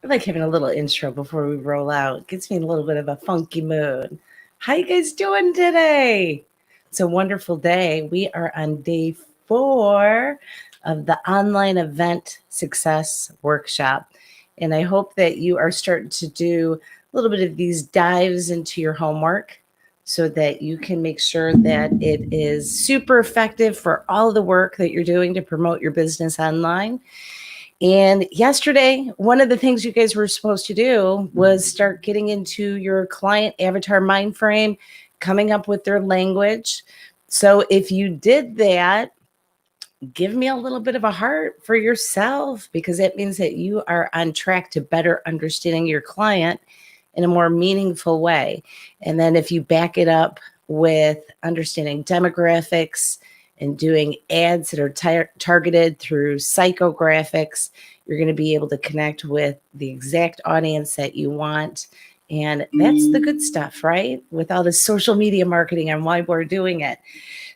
I like having a little intro before we roll out. It gets me in a little bit of a funky mood. How you guys doing today? It's a wonderful day. We are on day 4 of the online event success workshop. And I hope that you are starting to do a little bit of these dives into your homework so that you can make sure that it is super effective for all the work that you're doing to promote your business online. And yesterday, one of the things you guys were supposed to do was start getting into your client avatar mind frame, coming up with their language. So if you did that, give me a little bit of a heart for yourself because that means that you are on track to better understanding your client in a more meaningful way. And then if you back it up with understanding demographics and doing ads that are targeted through psychographics, you're going to be able to connect with the exact audience that you want. And that's the good stuff, right? With all the social media marketing and why we're doing it.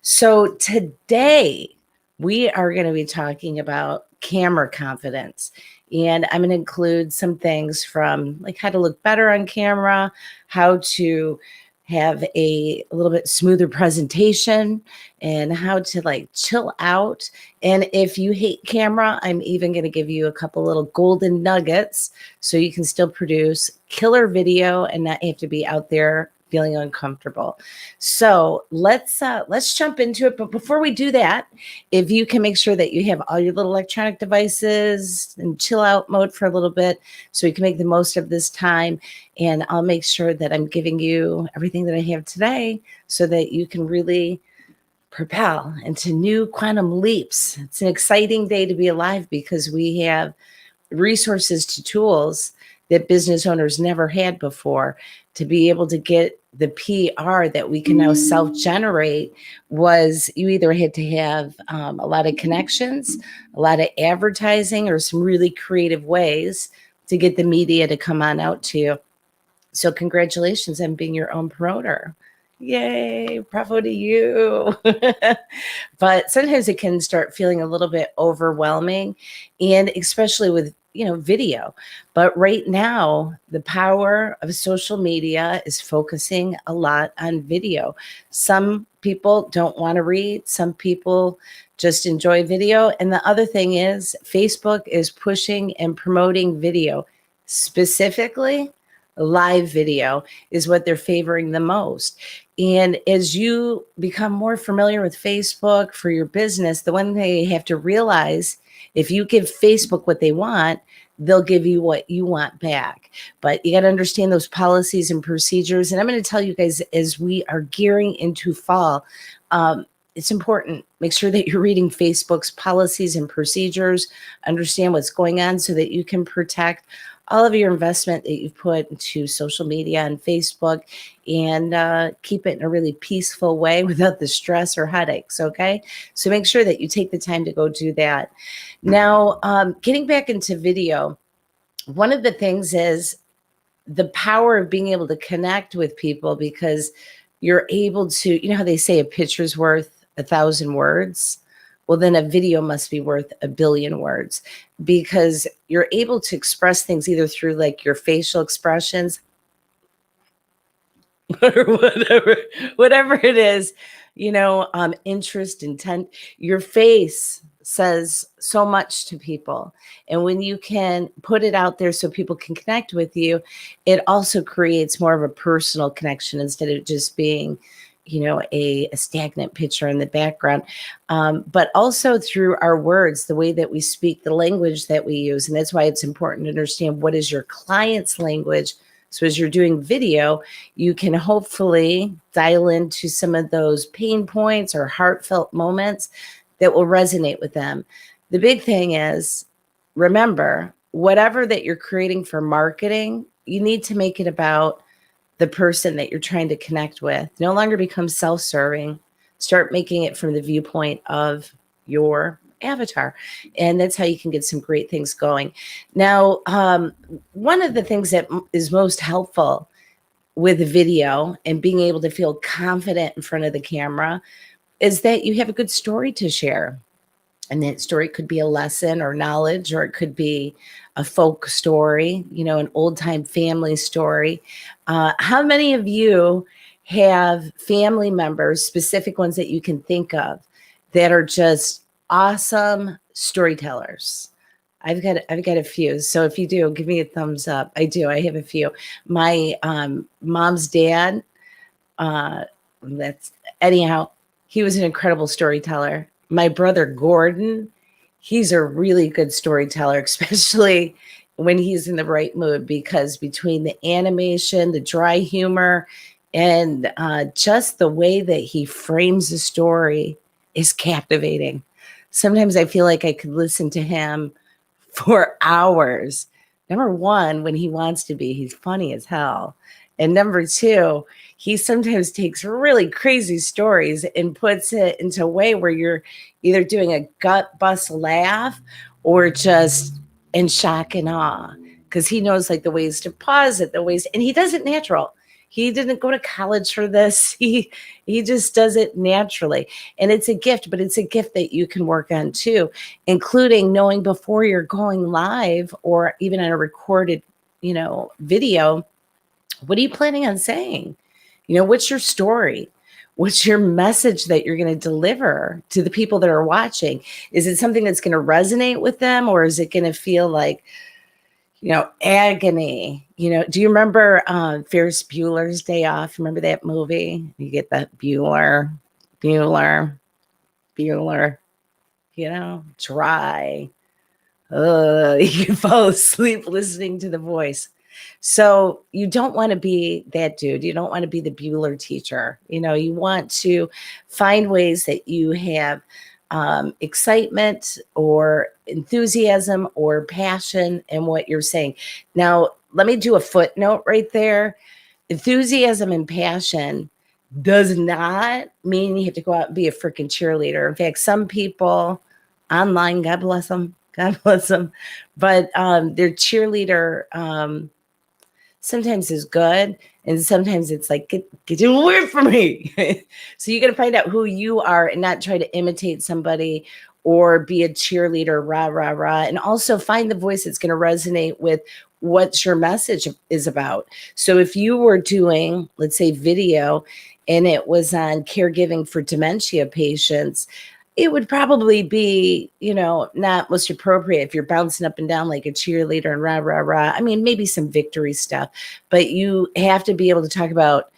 So today we are going to be talking about camera confidence. And I'm going to include some things from like how to look better on camera, how to have a little bit smoother presentation, and how to like chill out. And if you hate camera, I'm even going to give you a couple little golden nuggets so you can still produce killer video and not have to be out there feeling uncomfortable. So let's jump into it. But before we do that, if you can make sure that you have all your little electronic devices and chill out mode for a little bit so you can make the most of this time. And I'll make sure that I'm giving you everything that I have today so that you can really propel into new quantum leaps. It's an exciting day to be alive because we have resources to tools that business owners never had before. To be able to get the PR that we can now self-generate was you either had to have a lot of connections, a lot of advertising, or some really creative ways to get the media to come on out to you. So congratulations on being your own promoter. Yay, bravo to you. But sometimes it can start feeling a little bit overwhelming, and especially with video. But right now, the power of social media is focusing a lot on video. Some people don't want to read, some people just enjoy video. And the other thing is, Facebook is pushing and promoting video. Specifically, live video is what they're favoring the most. And as you become more familiar with Facebook for your business, the one thing you have to realize, if you give Facebook what they want, they'll give you what you want back. But you got to understand those policies and procedures. And I'm going to tell you guys, as we are gearing into fall, it's important. Make sure that you're reading Facebook's policies and procedures, understand what's going on so that you can protect all of your investment that you've put into social media and Facebook, and keep it in a really peaceful way without the stress or headaches, okay? So make sure that you take the time to go do that. Now, getting back into video, one of the things is the power of being able to connect with people, because you're able to, how they say a picture's worth 1,000 words? Well, then a video must be worth 1 billion words, because you're able to express things either through like your facial expressions or whatever it is, interest, intent. Your face says so much to people. And when you can put it out there so people can connect with you, it also creates more of a personal connection instead of just being a stagnant picture in the background, but also through our words, the way that we speak, the language that we use. And that's why it's important to understand what is your client's language. So as you're doing video, you can hopefully dial into some of those pain points or heartfelt moments that will resonate with them. The big thing is, remember, whatever that you're creating for marketing, you need to make it about the person that you're trying to connect with. No longer become self-serving. Start making it from the viewpoint of your avatar. And that's how you can get some great things going. Now, one of the things that is most helpful with video and being able to feel confident in front of the camera is that you have a good story to share. And that story could be a lesson or knowledge, or it could be a folk story, an old time family story. How many of you have family members, specific ones that you can think of, that are just awesome storytellers? I've got a few. So if you do, give me a thumbs up. I do. I have a few. My mom's dad, uh, that's anyhow, he was an incredible storyteller. My brother Gordon, he's a really good storyteller, especially when he's in the right mood, because between the animation, the dry humor, and just the way that he frames the story is captivating. Sometimes I feel like I could listen to him for hours. Number one, when he wants to be, he's funny as hell. And number two, he sometimes takes really crazy stories and puts it into a way where you're either doing a gut bust laugh or just in shock and awe, because he knows like the ways to pause it, the ways, and he does it natural. He didn't go to college for this. He just does it naturally. And it's a gift, but it's a gift that you can work on too, including knowing before you're going live or even on a recorded, video, what are you planning on saying? What's your story? What's your message that you're going to deliver to the people that are watching? Is it something that's going to resonate with them, or is it going to feel like, agony? Do you remember Ferris Bueller's Day Off? Remember that movie? You get that Bueller, dry. You can fall asleep listening to the voice. So you don't want to be that dude. You don't want to be the Bueller teacher. You want to find ways that you have excitement or enthusiasm or passion in what you're saying. Now, let me do a footnote right there. Enthusiasm and passion does not mean you have to go out and be a freaking cheerleader. In fact, some people online, God bless them, but their cheerleader sometimes is good, and sometimes it's like, get away from me. So you got to find out who you are and not try to imitate somebody or be a cheerleader, rah, rah, rah. And also find the voice that's going to resonate with what your message is about. So if you were doing, let's say, video, and it was on caregiving for dementia patients, it would probably be, not most appropriate if you're bouncing up and down like a cheerleader and rah, rah, rah. I mean, maybe some victory stuff, but you have to be able to talk about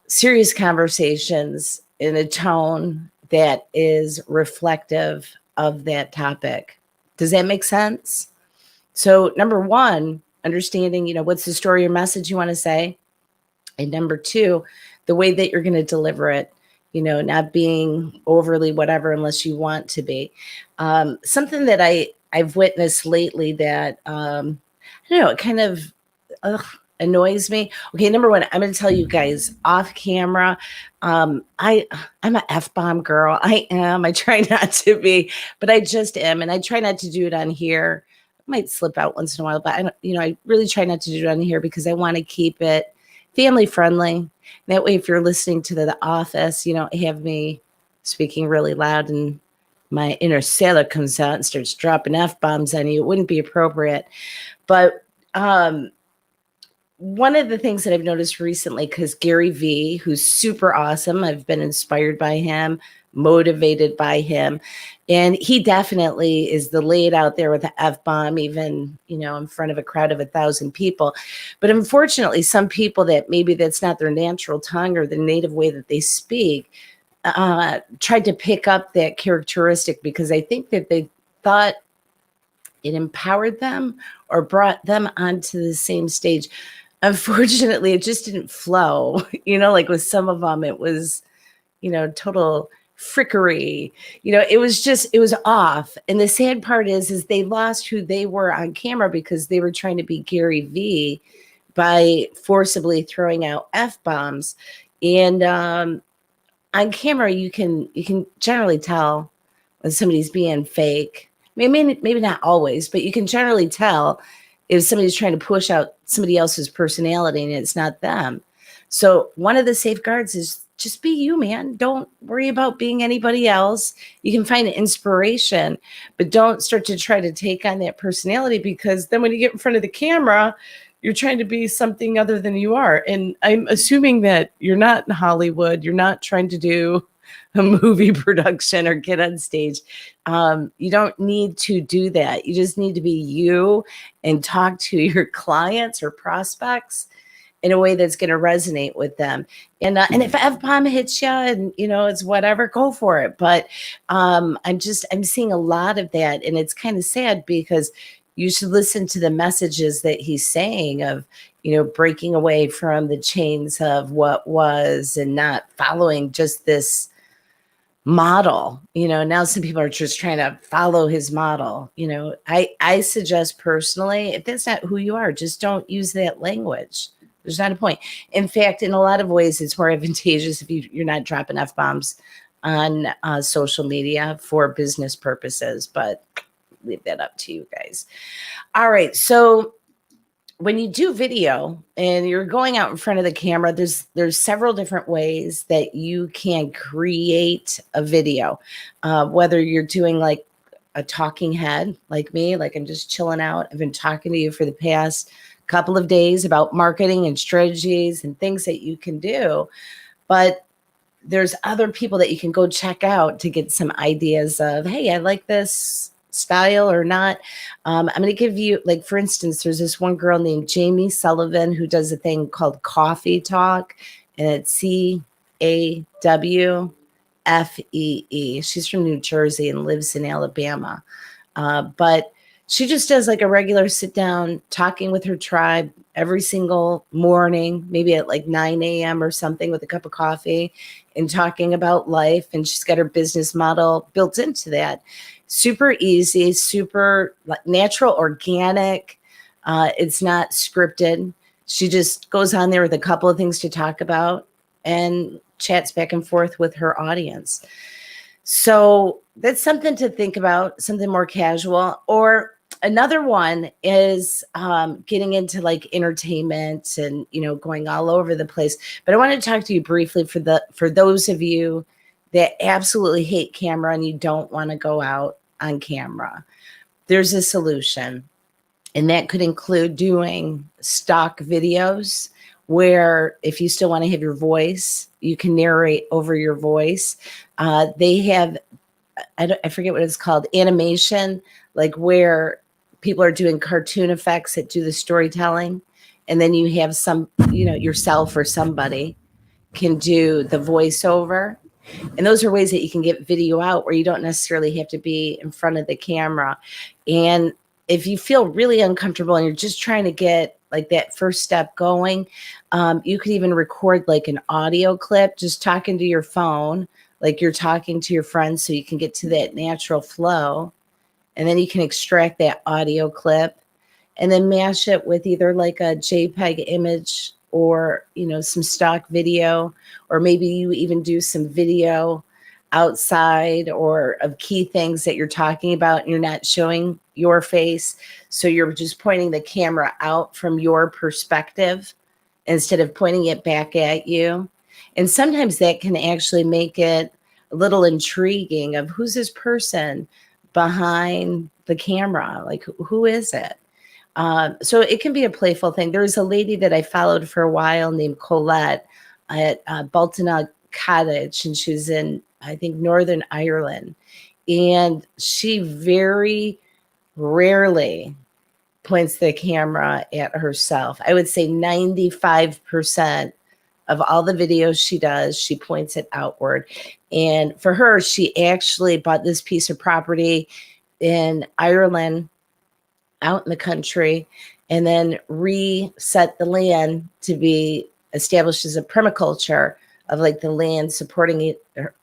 serious conversations in a tone that is reflective of that topic. Does that make sense? So number one, understanding, what's the story or message you want to say? And number two, the way that you're going to deliver it. Not being overly whatever unless you want to be. Something that I've witnessed lately that, I don't know, it kind of annoys me. Okay, number one, I'm going to tell you guys off camera, I'm an F-bomb girl. I am. I try not to be, but I just am. And I try not to do it on here. I might slip out once in a while, but I really try not to do it on here because I want to keep it family friendly. That way, if you're listening to the office, you don't have me speaking really loud and my inner sailor comes out and starts dropping F-bombs on you. It wouldn't be appropriate. But one of the things that I've noticed recently, because Gary Vee, who's super awesome, I've been inspired by him, motivated by him. And he definitely is the laid out there with the F-bomb, even, in front of a crowd of 1,000 people. But unfortunately, some people that maybe that's not their natural tongue or the native way that they speak, tried to pick up that characteristic because I think that they thought it empowered them or brought them onto the same stage. Unfortunately, it just didn't flow. Like with some of them, it was, total frickery. It was off. And the sad part is they lost who they were on camera because they were trying to be Gary Vee by forcibly throwing out F-bombs. And on camera, you can generally tell when somebody's being fake. Maybe not always, but you can generally tell if somebody's trying to push out somebody else's personality and it's not them. So one of the safeguards is just be you, man. Don't worry about being anybody else. You can find inspiration, but don't start to try to take on that personality, because then when you get in front of the camera, you're trying to be something other than you are. And I'm assuming that you're not in Hollywood. You're not trying to do a movie production or get on stage. You don't need to do that. You just need to be you and talk to your clients or prospects in a way that's going to resonate with them. And if F-bomb hits you and, it's whatever, go for it. But I'm seeing a lot of that. And it's kind of sad, because you should listen to the messages that he's saying of, breaking away from the chains of what was and not following just this model. Now some people are just trying to follow his model. I suggest personally, if that's not who you are, just don't use that language. There's not a point. In fact, in a lot of ways, it's more advantageous if you're not dropping F-bombs on social media for business purposes, but leave that up to you guys. All right. So when you do video and you're going out in front of the camera, there's several different ways that you can create a video. Whether you're doing like a talking head like me, like I'm just chilling out. I've been talking to you for the past couple of days about marketing and strategies and things that you can do. But there's other people that you can go check out to get some ideas of, hey, I like this style or not. I'm going to give you, like, for instance, there's this one girl named Jamie Sullivan who does a thing called Coffee Talk, and it's CAWFEE. She's from New Jersey and lives in Alabama. But she just does like a regular sit down talking with her tribe every single morning, maybe at like 9 a.m. or something, with a cup of coffee, and talking about life. And she's got her business model built into that. Super easy, super natural, organic. It's not scripted. She just goes on there with a couple of things to talk about and chats back and forth with her audience. So that's something to think about, something more casual. Or another one is getting into like entertainment and, going all over the place. But I want to talk to you briefly for those of you that absolutely hate camera and you don't want to go out on camera. There's a solution, and that could include doing stock videos where if you still want to have your voice, you can narrate over your voice. They have, I forget what it's called, animation, like where people are doing cartoon effects that do the storytelling. And then you have some, yourself or somebody can do the voiceover. And those are ways that you can get video out where you don't necessarily have to be in front of the camera. And if you feel really uncomfortable and you're just trying to get like that first step going, you could even record like an audio clip, just talking to your phone, like you're talking to your friends, so you can get to that natural flow. And then you can extract that audio clip and then mash it with either like a JPEG image or, some stock video, or maybe you even do some video outside or of key things that you're talking about and you're not showing your face. So you're just pointing the camera out from your perspective instead of pointing it back at you. And sometimes that can actually make it a little intriguing of who's this person behind the camera? Like, who is it? So it can be a playful thing. There was a lady that I followed for a while named Colette at Baltona Cottage, and she was in, I think, Northern Ireland. And she very rarely points the camera at herself. I would say 95% of all the videos she does, she points it outward. And for her, she actually bought this piece of property in Ireland, out in the country, and then reset the land to be established as a permaculture of like the land supporting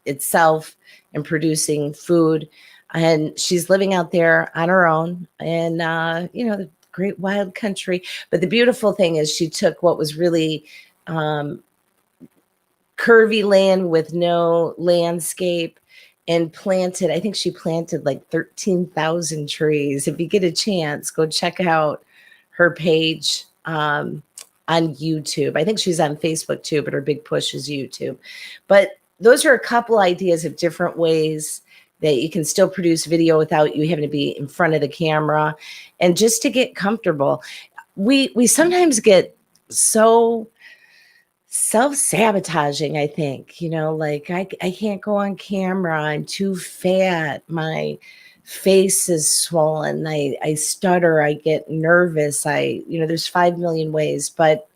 itself and producing food. And she's living out there on her own in, the great wild country. But the beautiful thing is she took what was really curvy land with no landscape and planted, I think she planted like 13,000 trees. If you get a chance, go check out her page on on YouTube. I think she's on Facebook too, but her big push is YouTube. But those are a couple ideas of different ways that you can still produce video without you having to be in front of the camera, and just to get comfortable. We sometimes get so self-sabotaging, I think, like I can't go on camera, I'm too fat, my face is swollen, I stutter, I get nervous, there's 5 million ways. But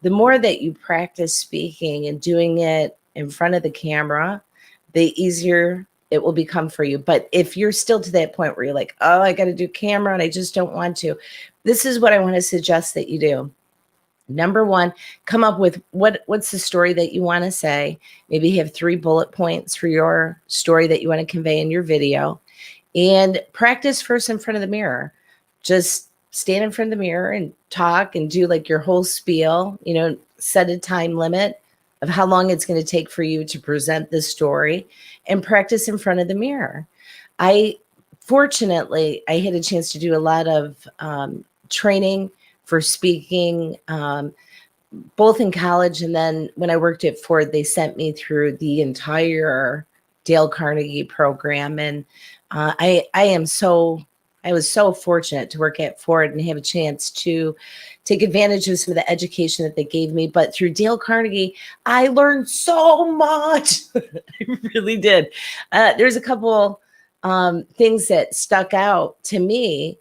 the more that you practice speaking and doing it in front of the camera, the easier it will become for you. But if you're still to that point where you're like, oh, I got to do camera and I just don't want to, this is what I want to suggest that you do. Number one, come up with what's the story that you want to say. Maybe you have 3 bullet points for your story that you want to convey in your video, and practice first in front of the mirror. Just stand in front of the mirror and talk and do like your whole spiel, set a time limit of how long it's going to take for you to present this story, and practice in front of the mirror. Fortunately, I had a chance to do a lot of training for speaking, both in college, and then when I worked at Ford, they sent me through the entire Dale Carnegie program. And I was so fortunate to work at Ford and have a chance to take advantage of some of the education that they gave me. But through Dale Carnegie, I learned so much. I really did. There's a couple things that stuck out to me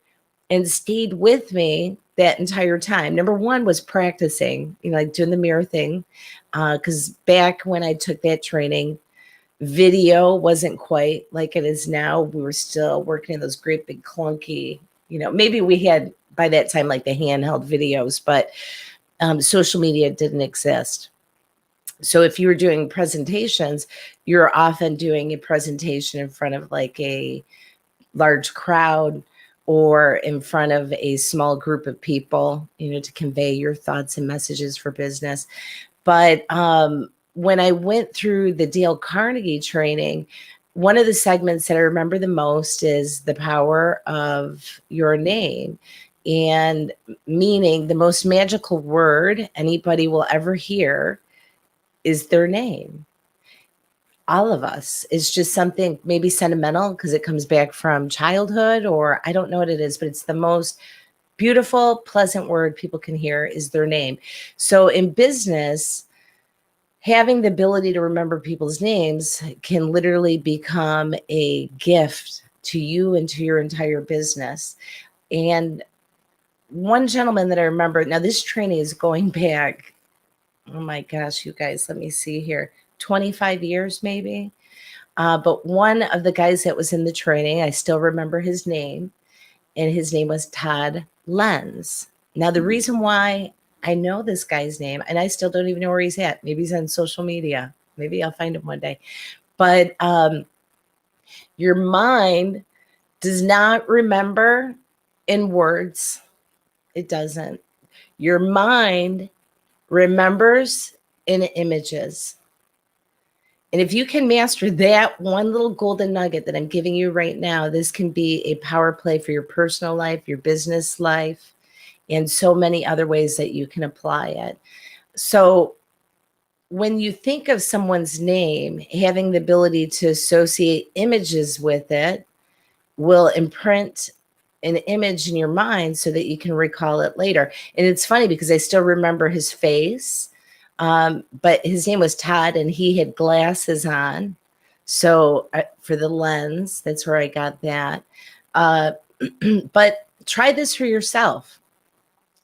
and stayed with me that entire time. Number one was practicing, like doing the mirror thing. Because back when I took that training, video wasn't quite like it is now. We were still working in those great big clunky, maybe we had by that time like the handheld videos, but social media didn't exist. So if you were doing presentations, you're often doing a presentation in front of like a large crowd or in front of a small group of people, to convey your thoughts and messages for business. But when I went through the Dale Carnegie training, one of the segments that I remember the most is the power of your name, and meaning the most magical word anybody will ever hear is their name. All of us. It's just something maybe sentimental because it comes back from childhood, or I don't know what it is, but it's the most beautiful, pleasant word people can hear is their name. So in business, having the ability to remember people's names can literally become a gift to you and to your entire business. And one gentleman that I remember, now this training is going back, oh my gosh, you guys, let me see here, 25 years maybe. But one of the guys that was in the training, I still remember his name, and his name was Todd Lenz. Now, the reason why I know this guy's name, and I still don't even know where he's at. Maybe he's on social media. Maybe I'll find him one day. But your mind does not remember in words. It doesn't. Your mind remembers in images. And if you can master that one little golden nugget that I'm giving you right now, this can be a power play for your personal life, your business life, and so many other ways that you can apply it. So when you think of someone's name, having the ability to associate images with it will imprint an image in your mind so that you can recall it later. And it's funny because I still remember his face. But his name was Todd, and he had glasses on. So for the lens, that's where I got that. But try this for yourself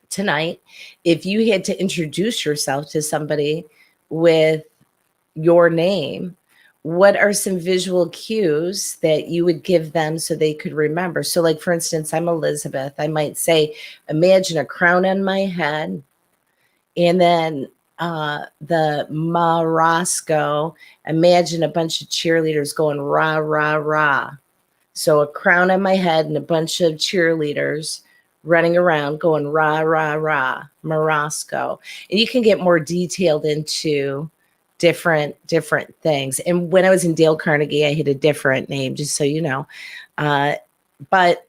tonight. If you had to introduce yourself to somebody with your name, what are some visual cues that you would give them so they could remember? So like, for instance, I'm Elizabeth. I might say, imagine a crown on my head, and then the Marasco, imagine a bunch of cheerleaders going rah, rah, rah. So a crown on my head and a bunch of cheerleaders running around going rah, rah, rah, Marasco. And you can get more detailed into different things. And when I was in Dale Carnegie, I had a different name, just so you know. But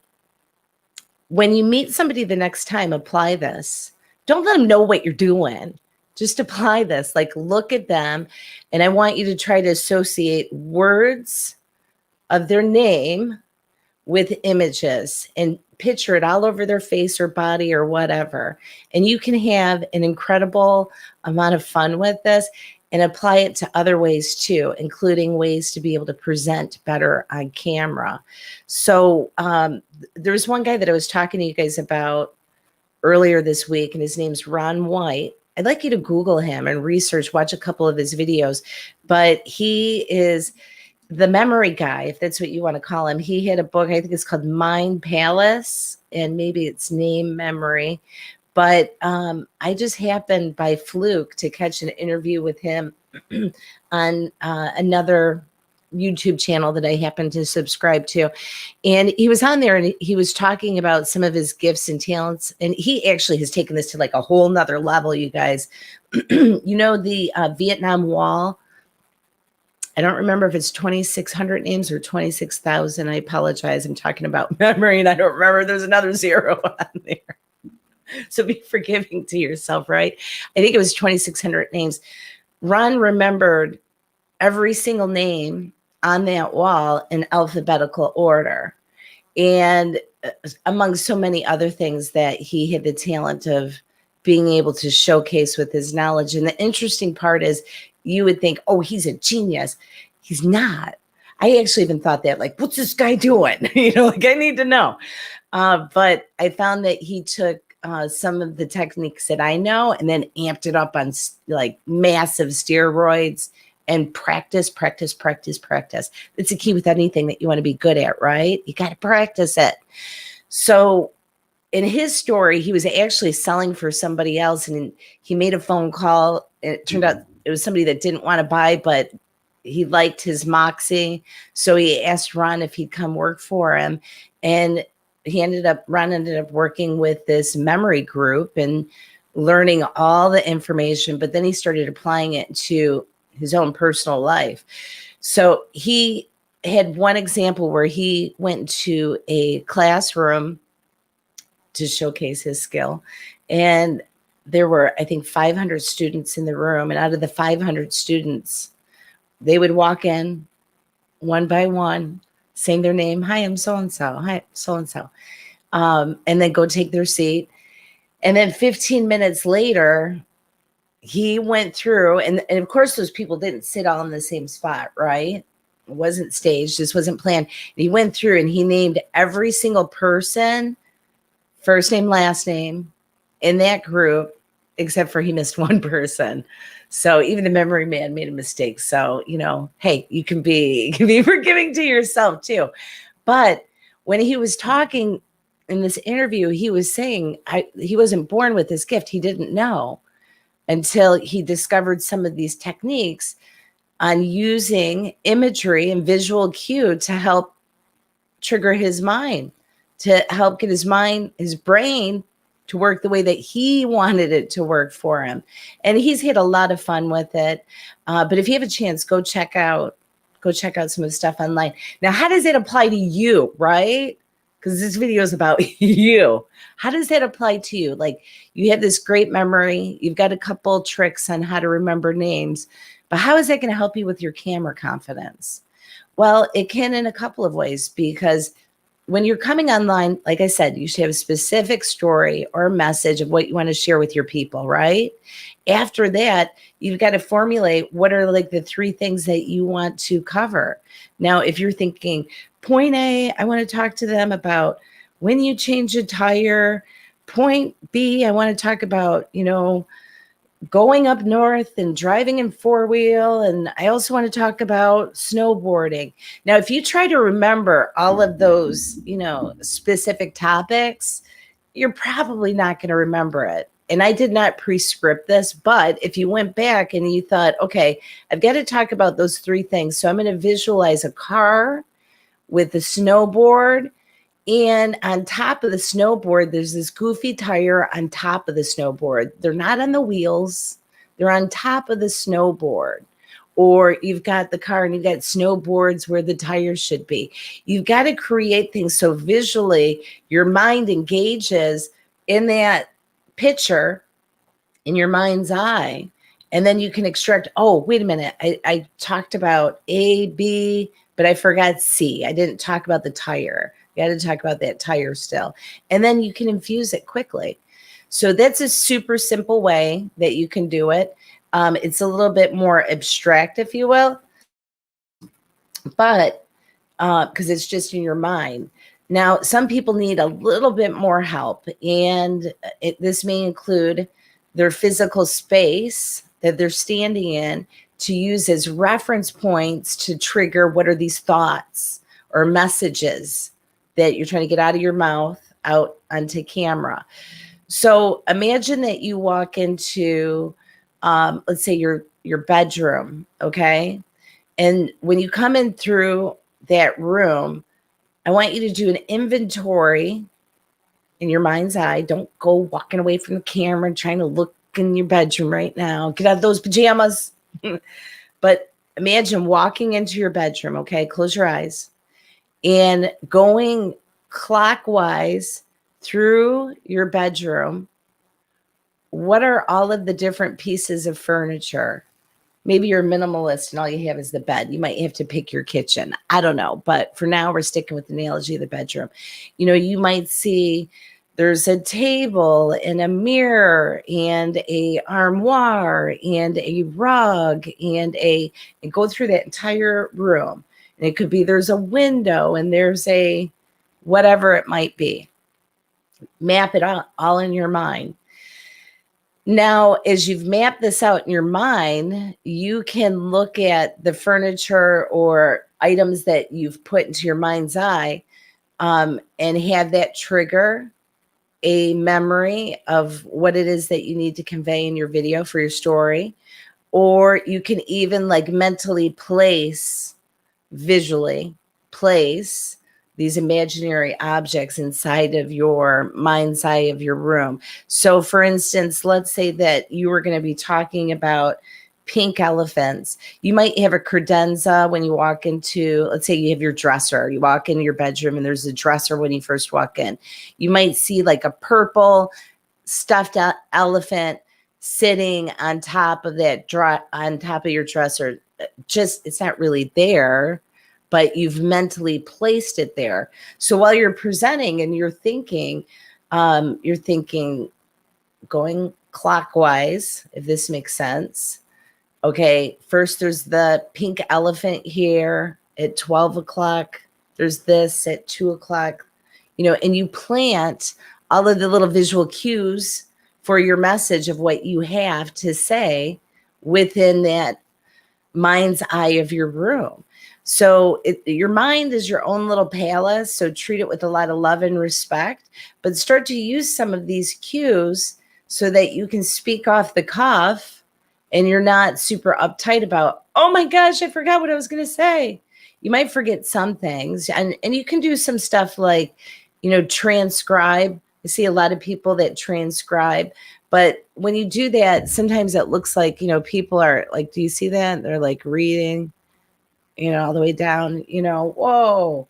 when you meet somebody the next time, apply this. Don't let them know what you're doing. Just apply this. Like, look at them, and I want you to try to associate words of their name with images and picture it all over their face or body or whatever. And you can have an incredible amount of fun with this and apply it to other ways too, including ways to be able to present better on camera. So there was one guy that I was talking to you guys about earlier this week, and his name's Ron White. I'd like you to Google him and research, watch a couple of his videos. But he is the memory guy, if that's what you want to call him. He had a book, I think it's called Mind Palace, and maybe it's Name Memory. But I just happened by fluke to catch an interview with him on another YouTube channel that I happen to subscribe to. And he was on there and he was talking about some of his gifts and talents. And he actually has taken this to like a whole nother level, you guys. You know, the Vietnam Wall. I don't remember if it's 2,600 names or 26,000. I apologize. I'm talking about memory and I don't remember. There's another zero on there. So be forgiving to yourself, right? I think it was 2,600 names. Ron remembered every single name on that wall in alphabetical order. And among so many other things that he had the talent of being able to showcase with his knowledge. And the interesting part is you would think, oh, he's a genius. He's not. I actually even thought that, like, what's this guy doing? You know, like I need to know. But I found that he took some of the techniques that I know and then amped it up on like massive steroids and practice. That's the key with anything that you want to be good at, right? You got to practice it. So in his story, he was actually selling for somebody else and he made a phone call. And it turned out it was somebody that didn't want to buy, but he liked his moxie. So he asked Ron if he'd come work for him. And Ron ended up working with this memory group and learning all the information, but then he started applying it to his own personal life. So he had one example where he went to a classroom to showcase his skill. And there were, I think, 500 students in the room. And out of the 500 students, they would walk in one by one, saying their name. Hi, I'm so-and-so. Hi, so-and-so. And then go take their seat. And then 15 minutes later, he went through, and of course, those people didn't sit all in the same spot, right? It wasn't staged. This wasn't planned. And he went through and he named every single person, first name, last name, in that group, except for he missed one person. So even the memory man made a mistake. So, you know, hey, you can be forgiving to yourself too. But when he was talking in this interview, he was saying he wasn't born with this gift. He didn't know until he discovered some of these techniques on using imagery and visual cue to help trigger his mind, to help get his brain to work the way that he wanted it to work for him. And he's had a lot of fun with it. But if you have a chance, go check out some of the stuff online. Now, how does it apply to you, right? Because this video is about you. How does that apply to you? Like, you have this great memory. You've got a couple tricks on how to remember names. But how is that going to help you with your camera confidence? Well, it can in a couple of ways, because when you're coming online, like I said, you should have a specific story or message of what you want to share with your people, right? After that, you've got to formulate what are like the 3 things that you want to cover. Now, if you're thinking, point A, I want to talk to them about when you change a tire. Point B, I want to talk about, you know, going up north and driving in 4-wheel. And I also want to talk about snowboarding. Now, if you try to remember all of those, you know, specific topics, you're probably not going to remember it. And I did not pre-script this, but if you went back and you thought, okay, I've got to talk about those 3 things. So I'm going to visualize a car with a snowboard. And on top of the snowboard, there's this goofy tire on top of the snowboard. They're not on the wheels. They're on top of the snowboard. Or you've got the car and you've got snowboards where the tires should be. You've got to create things so visually your mind engages in that picture in your mind's eye. And then you can extract, oh, wait a minute. I talked about A, B, but I forgot C. I didn't talk about the tire. You got to talk about that tire still. And then you can infuse it quickly. So that's a super simple way that you can do it. It's a little bit more abstract, if you will, but because it's just in your mind. Now, some people need a little bit more help, and this may include their physical space that they're standing in to use as reference points to trigger what are these thoughts or messages that you're trying to get out of your mouth out onto camera. So imagine that you walk into, let's say your bedroom, okay? And when you come in through that room, I want you to do an inventory in your mind's eye. Don't go walking away from the camera and trying to look in your bedroom right now. Get out of those pajamas. But imagine walking into your bedroom, okay? Close your eyes and going clockwise through your bedroom. What are all of the different pieces of furniture? Maybe you're a minimalist and all you have is the bed. You might have to pick your kitchen. I don't know. But for now, we're sticking with the analogy of the bedroom. You know, you might see there's a table and a mirror and a armoire and a rug and go through that entire room. And it could be there's a window and there's a whatever it might be. Map it all in your mind. Now, as you've mapped this out in your mind, you can look at the furniture or items that you've put into your mind's eye and have that trigger a memory of what it is that you need to convey in your video for your story. Or you can even like mentally visually place these imaginary objects inside of your mind's eye of your room. So for instance, let's say that you were going to be talking about pink elephants. You might have a credenza when you walk into, let's say you have your dresser. You walk into your bedroom and there's a dresser when you first walk in. You might see like a purple stuffed elephant sitting on top of on top of your dresser. Just, it's not really there, but you've mentally placed it there. So while you're presenting and you're thinking going clockwise, if this makes sense. Okay, first there's the pink elephant here at 12 o'clock. There's this at 2 o'clock, and you plant all of the little visual cues for your message of what you have to say within that mind's eye of your room. So your mind is your own little palace. So treat it with a lot of love and respect, but start to use some of these cues so that you can speak off the cuff and you're not super uptight about, oh my gosh, I forgot what I was going to say. You might forget some things and you can do some stuff like, transcribe. I see a lot of people that transcribe, but when you do that, sometimes it looks like, people are like, do you see that? They're like reading, all the way down, whoa,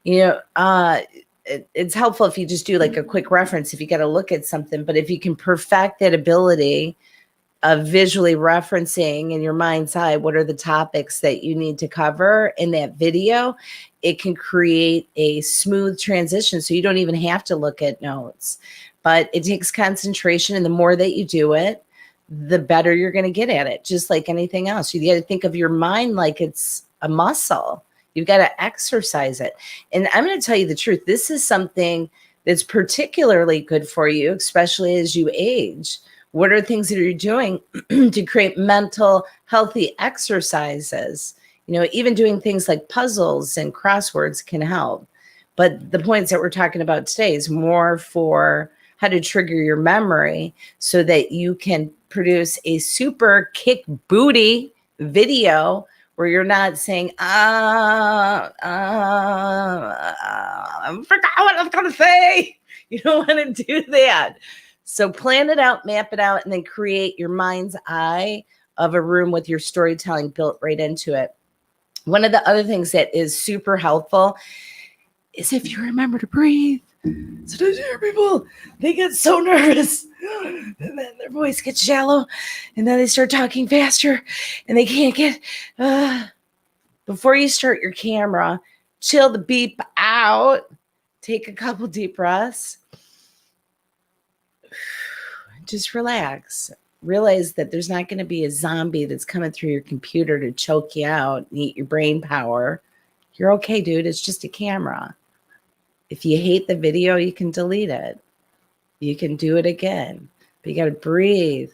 it's helpful if you just do like a quick reference, if you got to look at something, but if you can perfect that ability of visually referencing in your mind's eye, what are the topics that you need to cover in that video, it can create a smooth transition. So you don't even have to look at notes, but it takes concentration. And the more that you do it, the better you're going to get at it. Just like anything else, you got to think of your mind like it's a muscle. You've got to exercise it. And I'm going to tell you the truth. This is something that's particularly good for you, especially as you age. What are things that you're doing to create mental healthy exercises? Even doing things like puzzles and crosswords can help. But the points that we're talking about today is more for how to trigger your memory so that you can produce a super kick booty video where you're not saying, I forgot what I was going to say. You don't want to do that. So plan it out, map it out, and then create your mind's eye of a room with your storytelling built right into it. One of the other things that is super helpful is if you remember to breathe. Sometimes you hear people, they get so nervous and then their their voice gets shallow, and then they start talking faster, and they can't get. Before you start your camera, chill the beep out. Take a couple deep breaths. Just relax. Realize that there's not going to be a zombie that's coming through your computer to choke you out and eat your brain power. You're okay, dude. It's just a camera. If you hate the video, you can delete it. You can do it again. But you got to breathe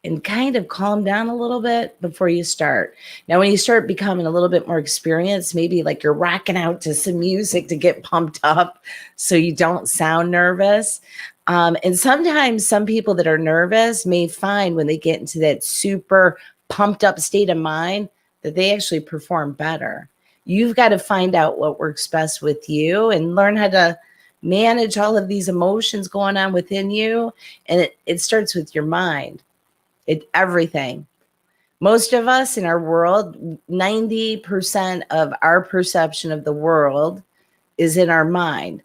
and kind of calm down a little bit before you start. Now, when you start becoming a little bit more experienced, maybe like you're rocking out to some music to get pumped up so you don't sound nervous. And sometimes some people that are nervous may find when they get into that super pumped up state of mind that they actually perform better. You've got to find out what works best with you and learn how to manage all of these emotions going on within you. And it starts with your mind. Everything. Most of us in our world, 90% of our perception of the world is in our mind.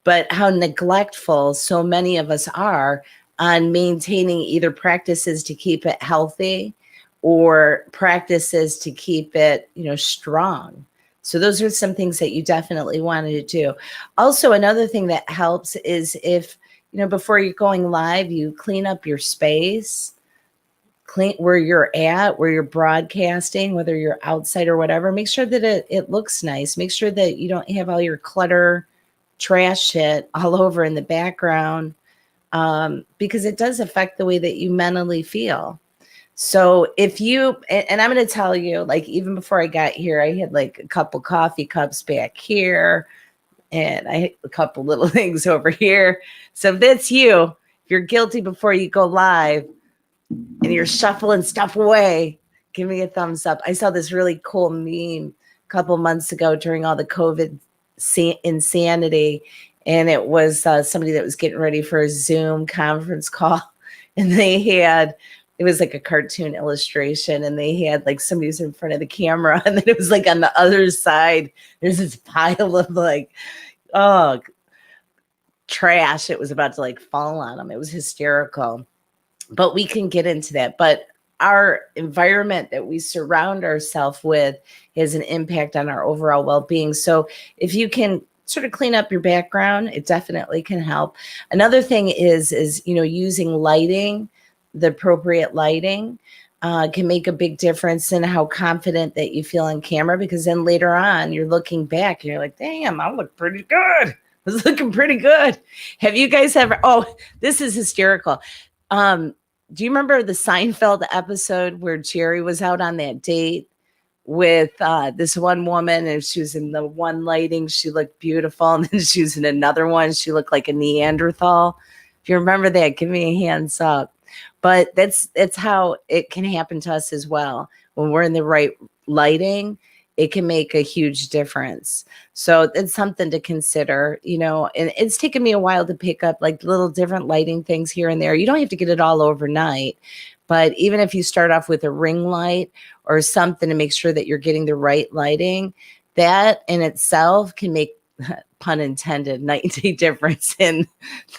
But how neglectful so many of us are on maintaining either practices to keep it healthy or practices to keep it, strong. So those are some things that you definitely wanted to do. Also, another thing that helps is if, before you're going live, you clean up your space. Clean where you're at, where you're broadcasting, whether you're outside or whatever. Make sure that it looks nice. Make sure that you don't have all your clutter, trash shit all over in the background, because it does affect the way that you mentally feel. So if you, and I'm going to tell you, like, even before I got here, I had like a couple coffee cups back here, and I had a couple little things over here. So if that's you, if you're guilty before you go live, and you're shuffling stuff away, give me a thumbs up. I saw this really cool meme a couple months ago during all the COVID insanity. And it was somebody that was getting ready for a Zoom conference call. And it was like a cartoon illustration. And they had like somebody was in front of the camera. And then it was like on the other side, there's this pile of like, trash. It was about to like fall on them. It was hysterical. But we can get into that. But our environment that we surround ourselves with has an impact on our overall well-being. So if you can sort of clean up your background, it definitely can help. Another thing is using lighting, the appropriate lighting can make a big difference in how confident that you feel on camera, because then later on you're looking back and you're like, damn, I look pretty good. I was looking pretty good. Have you guys ever, this is hysterical. Do you remember the Seinfeld episode where Jerry was out on that date with this one woman, and she was in the one lighting, she looked beautiful, and then she was in another one, she looked like a Neanderthal? If you remember that, give me a hands up. But that's how it can happen to us as well. When we're in the right lighting, it can make a huge difference. So it's something to consider, and it's taken me a while to pick up like little different lighting things here and there. You don't have to get it all overnight, but even if you start off with a ring light or something to make sure that you're getting the right lighting, that in itself can make, pun intended, night and day difference in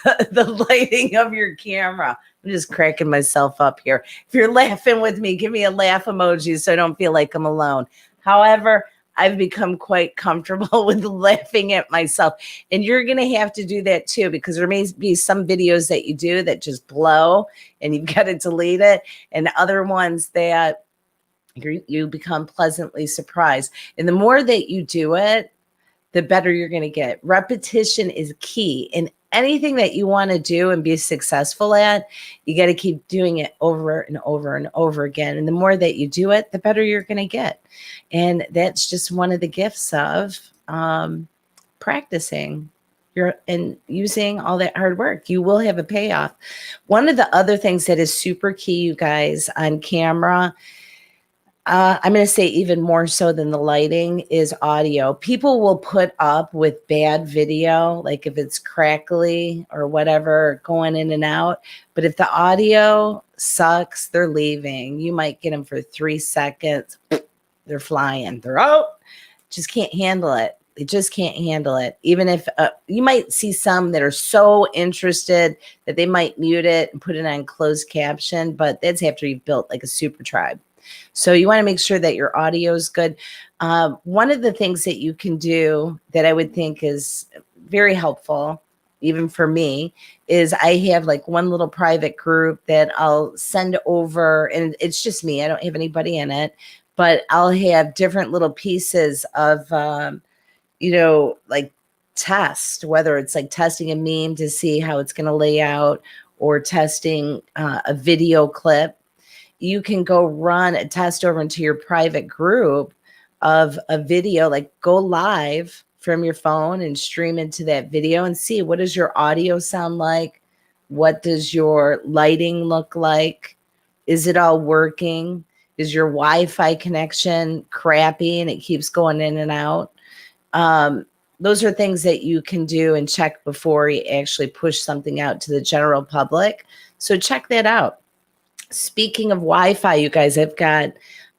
the lighting of your camera. I'm just cracking myself up here. If you're laughing with me, give me a laugh emoji so I don't feel like I'm alone. However, I've become quite comfortable with laughing at myself. And you're going to have to do that too, because there may be some videos that you do that just blow and you've got to delete it, and other ones that you become pleasantly surprised. And the more that you do it, the better you're going to get. Repetition is key. And anything that you want to do and be successful at, you got to keep doing it over and over and over again. And the more that you do it, the better you're going to get. And that's just one of the gifts of practicing and using all that hard work. You will have a payoff. One of the other things that is super key, you guys, on camera, I'm going to say even more so than the lighting, is audio. People will put up with bad video, like if it's crackly or whatever, going in and out. But if the audio sucks, they're leaving. You might get them for 3 seconds. They're flying. They're out. Just can't handle it. They just can't handle it. Even if you might see some that are so interested that they might mute it and put it on closed caption, but that's after you've built like a super tribe. So you want to make sure that your audio is good. One of the things that you can do that I would think is very helpful, even for me, is I have like one little private group that I'll send over, and it's just me. I don't have anybody in it, but I'll have different little pieces of, like test, whether it's like testing a meme to see how it's going to lay out or testing a video clip. You can go run a test over into your private group of a video, like go live from your phone and stream into that video and see what does your audio sound like? What does your lighting look like? Is it all working? Is your Wi-Fi connection crappy and it keeps going in and out? Those are things that you can do and check before you actually push something out to the general public. So check that out. Speaking of Wi-Fi, you guys, I've got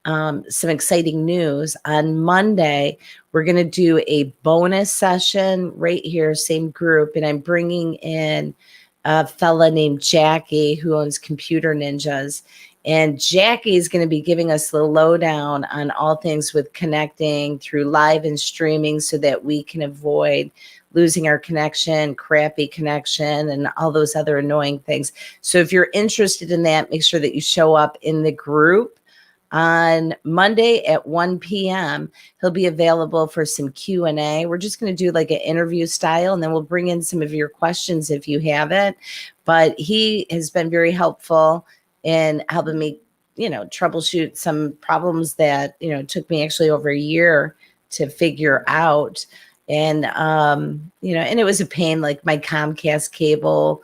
some exciting news. On Monday, we're going to do a bonus session right here, same group, and I'm bringing in a fella named Jackie who owns Computer Ninjas. And Jackie is going to be giving us the lowdown on all things with connecting through live and streaming so that we can avoid losing our connection, crappy connection, and all those other annoying things. So if you're interested in that, make sure that you show up in the group on Monday at 1 p.m. He'll be available for some Q&A. We're just going to do like an interview style, and then we'll bring in some of your questions if you have it. But he has been very helpful in helping me, troubleshoot some problems that, took me actually over a year to figure out. And, and it was a pain, like my Comcast cable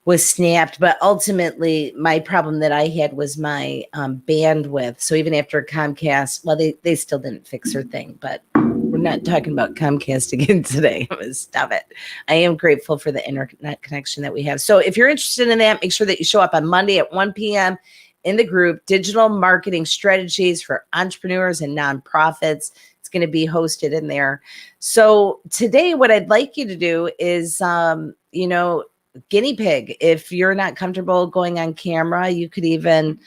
was snapped, but ultimately my problem that I had was my bandwidth. So even after Comcast, well, they still didn't fix their thing, but we're not talking about Comcast again today. Stop it. I am grateful for the internet connection that we have. So if you're interested in that, make sure that you show up on Monday at 1 p.m. in the group, Digital Marketing Strategies for Entrepreneurs and Nonprofits. It's going to be hosted in there. So today, what I'd like you to do is, guinea pig. If you're not comfortable going on camera, you could even,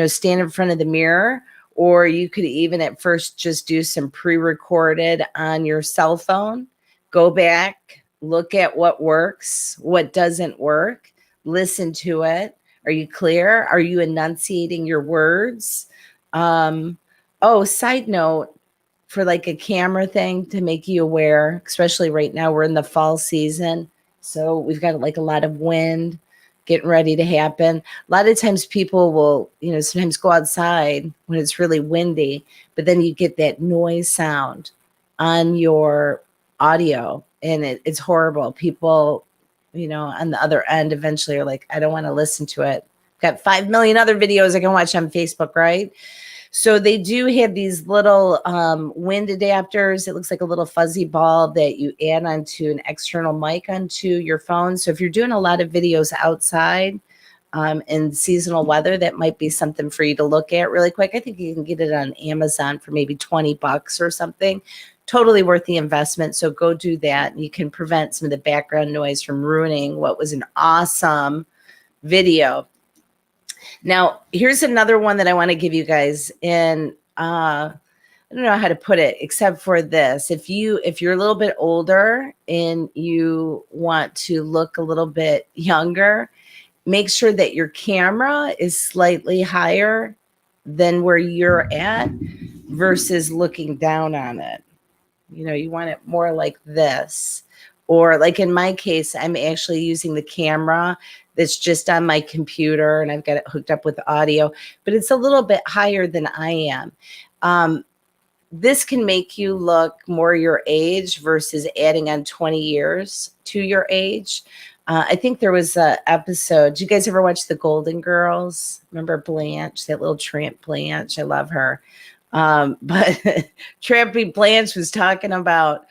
stand in front of the mirror, or you could even at first just do some pre-recorded on your cell phone. Go back, look at what works, what doesn't work, listen to it. Are you clear? Are you enunciating your words? Side note, for like a camera thing to make you aware, especially right now, we're in the fall season. So we've got like a lot of wind getting ready to happen. A lot of times people will, sometimes go outside when it's really windy, but then you get that noise sound on your audio and it's horrible. People, on the other end eventually are like, I don't want to listen to it. Got 5 million other videos I can watch on Facebook, right? So they do have these little wind adapters. It looks like a little fuzzy ball that you add onto an external mic onto your phone. So if you're doing a lot of videos outside in seasonal weather, that might be something for you to look at really quick. I think you can get it on Amazon for maybe $20 or something. Totally worth the investment. So go do that. And you can prevent some of the background noise from ruining what was an awesome video. Now, here's another one that I want to give you guys. And I don't know how to put it except for this. If you're a little bit older and you want to look a little bit younger, make sure that your camera is slightly higher than where you're at versus looking down on it. You want it more like this. Or like in my case, I'm actually using the camera that's just on my computer and I've got it hooked up with audio, but it's a little bit higher than I am. This can make you look more your age versus adding on 20 years to your age. I think there was an episode. Did you guys ever watch The Golden Girls? Remember Blanche, that little tramp Blanche? I love her. But Trampy Blanche was talking about,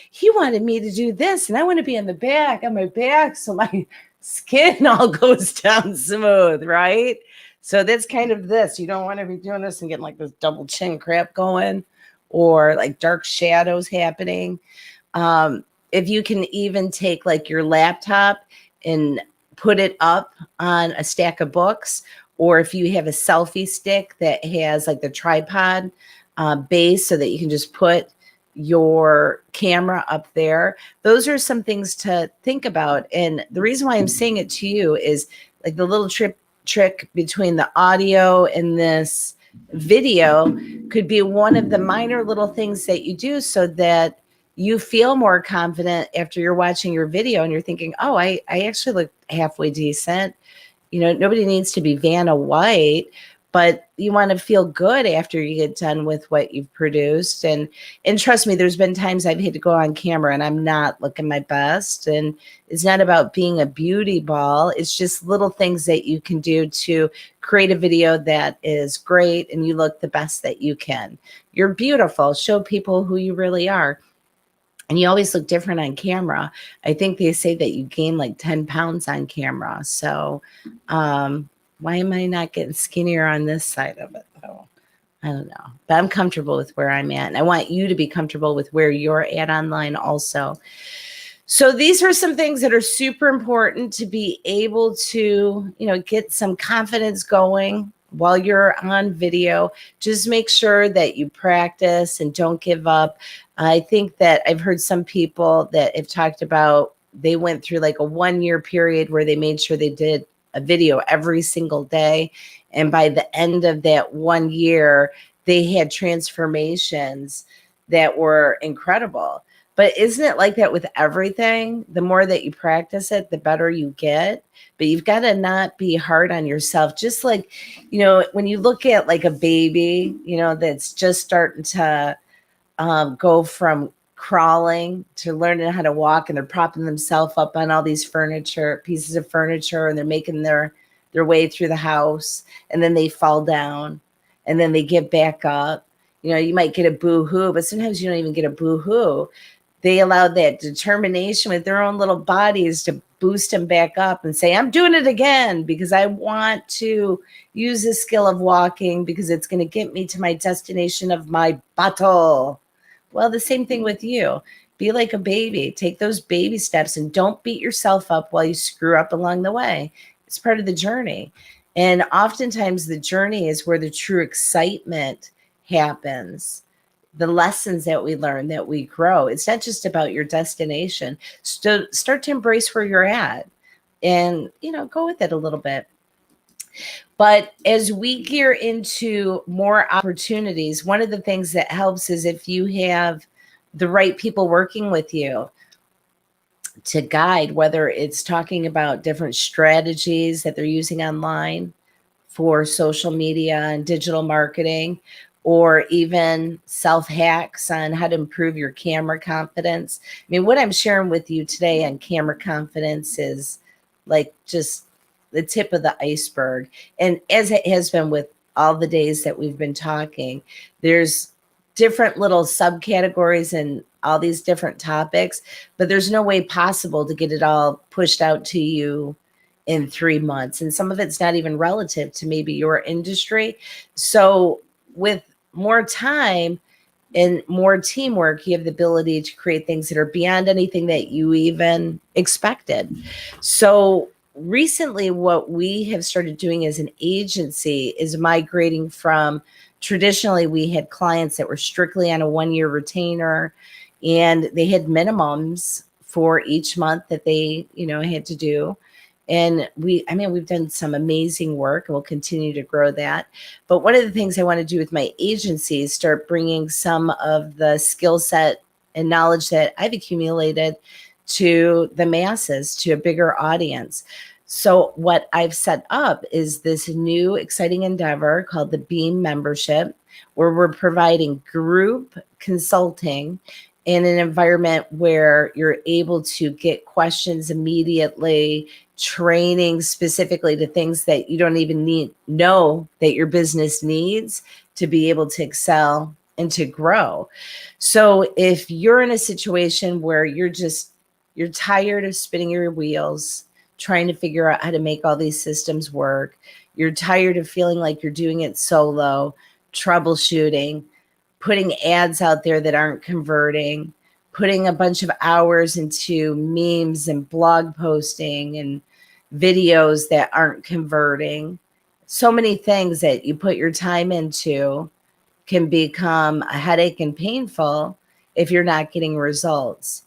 he wanted me to do this and I want to be on my back. So my skin all goes down smooth, right? So that's kind of this. You don't want to be doing this and getting like this double chin crap going, or like dark shadows happening. If you can even take like your laptop and put it up on a stack of books, or if you have a selfie stick that has like the tripod base so that you can just put your camera up there. Those are some things to think about. And the reason why I'm saying it to you is like the little trick between the audio and this video could be one of the minor little things that you do so that you feel more confident after you're watching your video and you're thinking, oh, I actually look halfway decent. You know, nobody needs to be Vanna White, but you want to feel good after you get done with what you've produced. And trust me, there's been times I've had to go on camera and I'm not looking my best. And it's not about being a beauty ball. It's just little things that you can do to create a video that is great and you look the best that you can. You're beautiful. Show people who you really are. And you always look different on camera. I think they say that you gain like 10 pounds on camera. So why am I not getting skinnier on this side of it though? I don't know. But I'm comfortable with where I'm at. And I want you to be comfortable with where you're at online also. So these are some things that are super important to be able to, you know, get some confidence going while you're on video. Just make sure that you practice and don't give up. I think that I've heard some people that have talked about they went through like a 1-year period where they made sure they did a video every single day. And by the end of that 1 year, they had transformations that were incredible. But isn't it like that with everything? The more that you practice it, the better you get. But you've got to not be hard on yourself. Just like, you know, when you look at like a baby, you know, that's just starting to go from crawling to learning how to walk, and they're propping themselves up on all these pieces of furniture, and they're making their way through the house, and then they fall down and then they get back up. You know, you might get a boo-hoo, but sometimes you don't even get a boo-hoo. They allow that determination with their own little bodies to boost them back up and say, I'm doing it again because I want to use the skill of walking because it's going to get me to my destination of my bottle. Well, the same thing with you. Be like a baby. Take those baby steps and don't beat yourself up while you screw up along the way. It's part of the journey. And oftentimes the journey is where the true excitement happens. The lessons that we learn, that we grow. It's not just about your destination. Start to embrace where you're at and, you know, go with it a little bit. But as we gear into more opportunities, one of the things that helps is if you have the right people working with you to guide, whether it's talking about different strategies that they're using online for social media and digital marketing, or even self-hacks on how to improve your camera confidence. I mean, what I'm sharing with you today on camera confidence is like just the tip of the iceberg. And as it has been with all the days that we've been talking, there's different little subcategories and all these different topics, but there's no way possible to get it all pushed out to you in 3 months. And some of it's not even relative to maybe your industry. So with more time and more teamwork, you have the ability to create things that are beyond anything that you even expected. So recently, what we have started doing as an agency is migrating from traditionally, we had clients that were strictly on a 1-year retainer, and they had minimums for each month that they, you know, had to do. And we've done some amazing work and we'll continue to grow that. But one of the things I want to do with my agency is start bringing some of the skill set and knowledge that I've accumulated to the masses, to a bigger audience. So what I've set up is this new exciting endeavor called the Beam membership, where we're providing group consulting in an environment where you're able to get questions immediately, training specifically to things that you don't even know that your business needs to be able to excel and to grow. So if you're in a situation where you're tired of spinning your wheels, trying to figure out how to make all these systems work, you're tired of feeling like you're doing it solo, troubleshooting, putting ads out there that aren't converting, putting a bunch of hours into memes and blog posting and videos that aren't converting. So many things that you put your time into can become a headache and painful if you're not getting results.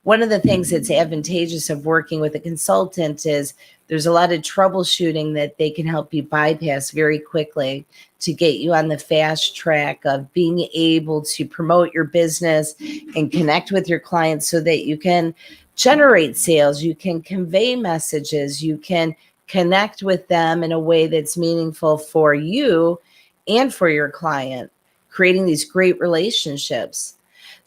One of the things that's advantageous of working with a consultant is there's a lot of troubleshooting that they can help you bypass very quickly to get you on the fast track of being able to promote your business and connect with your clients so that you can generate sales, you can convey messages, you can connect with them in a way that's meaningful for you and for your client, creating these great relationships.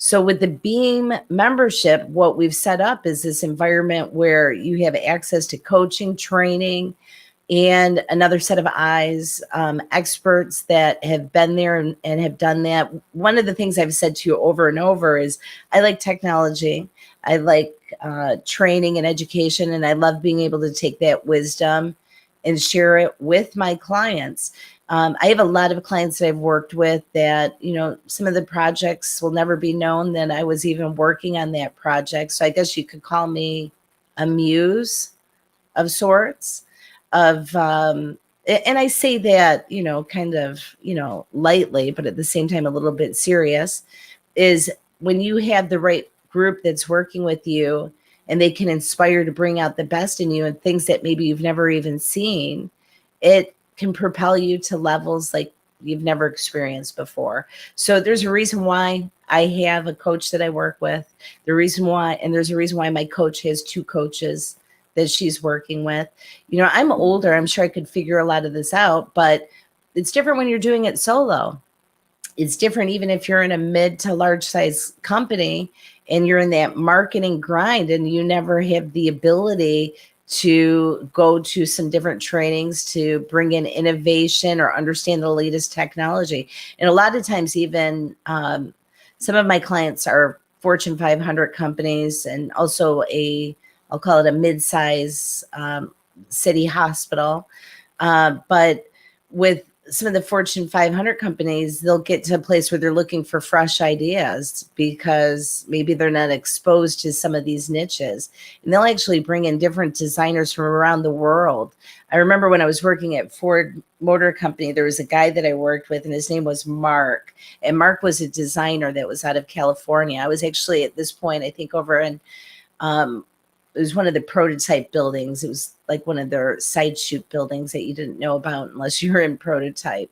So with the Beam membership, what we've set up is this environment where you have access to coaching, training, and another set of eyes, experts that have been there and have done that. One of the things I've said to you over and over is I like technology. I like training and education, and I love being able to take that wisdom and share it with my clients. I have a lot of clients that I've worked with that, some of the projects will never be known that I was even working on that project. So I guess you could call me a muse of sorts and I say that, kind of, lightly, but at the same time, a little bit serious, is when you have the right group that's working with you and they can inspire to bring out the best in you and things that maybe you've never even seen, it can propel you to levels like you've never experienced before. So there's a reason why I have a coach that I work with. There's a reason why my coach has two coaches that she's working with. I'm older. I'm sure I could figure a lot of this out, but it's different when you're doing it solo. It's different even if you're in a mid to large size company and you're in that marketing grind and you never have the ability to go to some different trainings to bring in innovation or understand the latest technology. And a lot of times even some of my clients are Fortune 500 companies and also I'll call it a mid-size city hospital. But with some of the Fortune 500 companies, they'll get to a place where they're looking for fresh ideas because maybe they're not exposed to some of these niches. And they'll actually bring in different designers from around the world. I remember when I was working at Ford Motor Company, there was a guy that I worked with and his name was Mark. And Mark was a designer that was out of California. I was actually at this point, I think over in it was one of the prototype buildings. It was like one of their side shoot buildings that you didn't know about unless you were in prototype.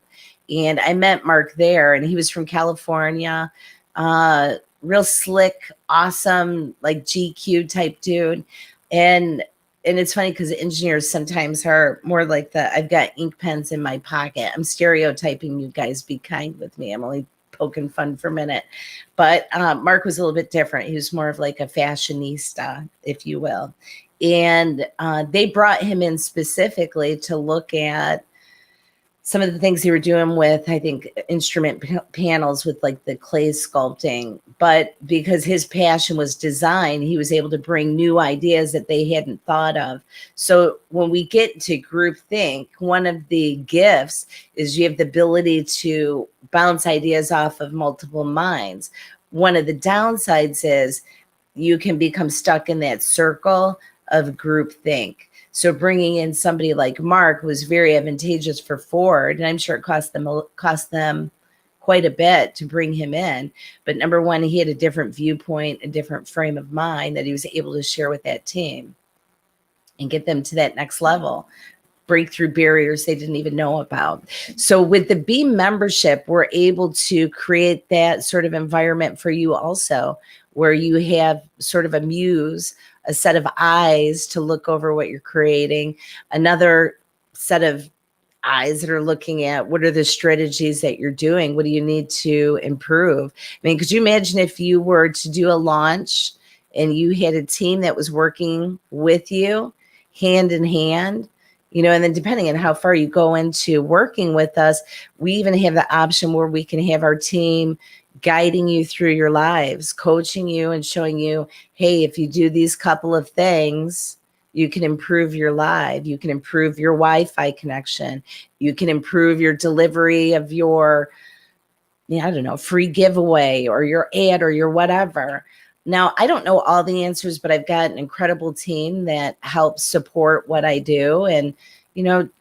And I met Mark there, and he was from California, real slick, awesome, like GQ type dude. And it's funny because engineers sometimes are more like I've got ink pens in my pocket. I'm stereotyping you guys. Be kind with me. I'm only poking fun for a minute. But Mark was a little bit different. He was more of like a fashionista, if you will. And they brought him in specifically to look at some of the things they were doing with, I think, instrument panels with like the clay sculpting. But because his passion was design, he was able to bring new ideas that they hadn't thought of. So when we get to groupthink, one of the gifts is you have the ability to bounce ideas off of multiple minds. One of the downsides is you can become stuck in that circle of groupthink. So bringing in somebody like Mark was very advantageous for Ford, and I'm sure it cost them quite a bit to bring him in. But number one, he had a different viewpoint, a different frame of mind that he was able to share with that team and get them to that next level, break through barriers they didn't even know about. So with the Beam membership, we're able to create that sort of environment for you also, where you have sort of a muse, a set of eyes to look over what you're creating, another set of eyes that are looking at what are the strategies that you're doing? What do you need to improve? I mean, could you imagine if you were to do a launch and you had a team that was working with you hand in hand? And then depending on how far you go into working with us, we even have the option where we can have our team guiding you through your lives, coaching you and showing you, hey, if you do these couple of things, you can improve your life. You can improve your Wi-Fi connection. You can improve your delivery of your I don't know, free giveaway or your ad or your whatever. Now, I don't know all the answers, but I've got an incredible team that helps support what I do. And,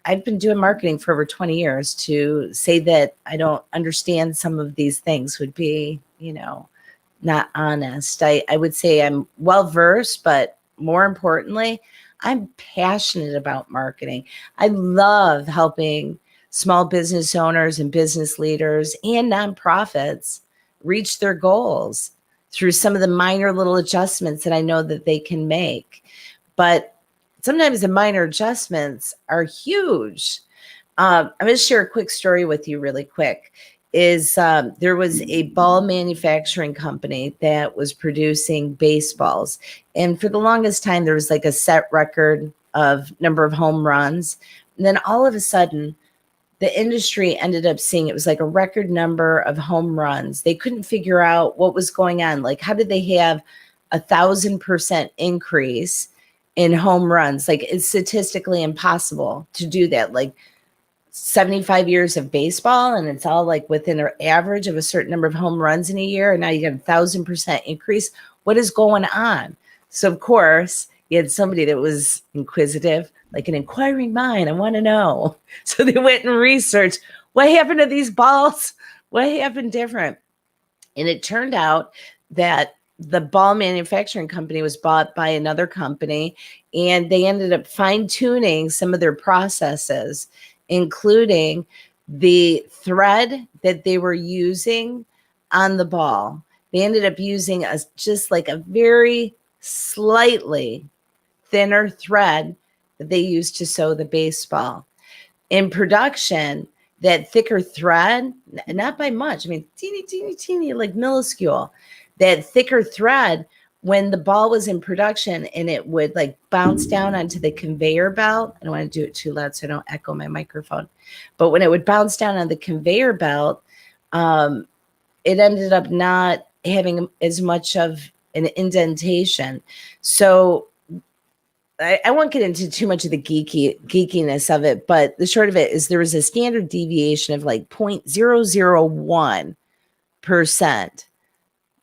I've been doing marketing for over 20 years. To say that I don't understand some of these things would be, not honest. I would say I'm well versed, but more importantly, I'm passionate about marketing. I love helping small business owners and business leaders and nonprofits reach their goals through some of the minor little adjustments that I know that they can make. But sometimes the minor adjustments are huge. I'm going to share a quick story with you really quick. There was a ball manufacturing company that was producing baseballs. And for the longest time, there was like a set record of number of home runs. And then all of a sudden, the industry ended up seeing it was like a record number of home runs. They couldn't figure out what was going on. Like, how did they have 1,000% increase in home runs? Like, it's statistically impossible to do that. Like, 75 years of baseball, and it's all like within an average of a certain number of home runs in a year, and now you get 1,000% increase. What is going on? So of course you had somebody that was inquisitive, like an inquiring mind. I want to know. So they went and researched what happened to these balls, what happened different. And it turned out that the ball manufacturing company was bought by another company, and they ended up fine-tuning some of their processes, including the thread that they were using on the ball. They ended up using just like a very slightly thinner thread that they used to sew the baseball. In production, that thicker thread, not by much, I mean, teeny, like minuscule, that thicker thread, when the ball was in production and it would like bounce down onto the conveyor belt. I don't want to do it too loud so I don't echo my microphone. But when it would bounce down on the conveyor belt, it ended up not having as much of an indentation. So I won't get into too much of the geekiness of it, but the short of it is there was a standard deviation of like 0.001%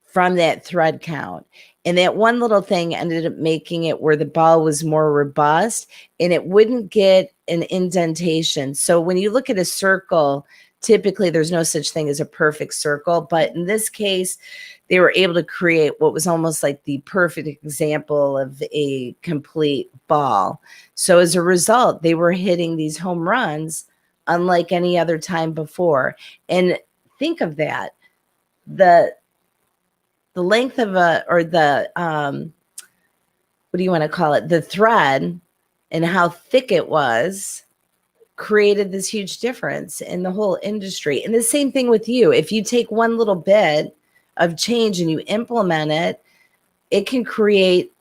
from that thread count. And that one little thing ended up making it where the ball was more robust and it wouldn't get an indentation. So when you look at a circle, typically there's no such thing as a perfect circle. But in this case, they were able to create what was almost like the perfect example of a complete ball. So as a result, they were hitting these home runs unlike any other time before. And think of that. The length of what do you want to call it? The thread and how thick it was created this huge difference in the whole industry. And the same thing with you. If you take one little bit of change and you implement it, it can create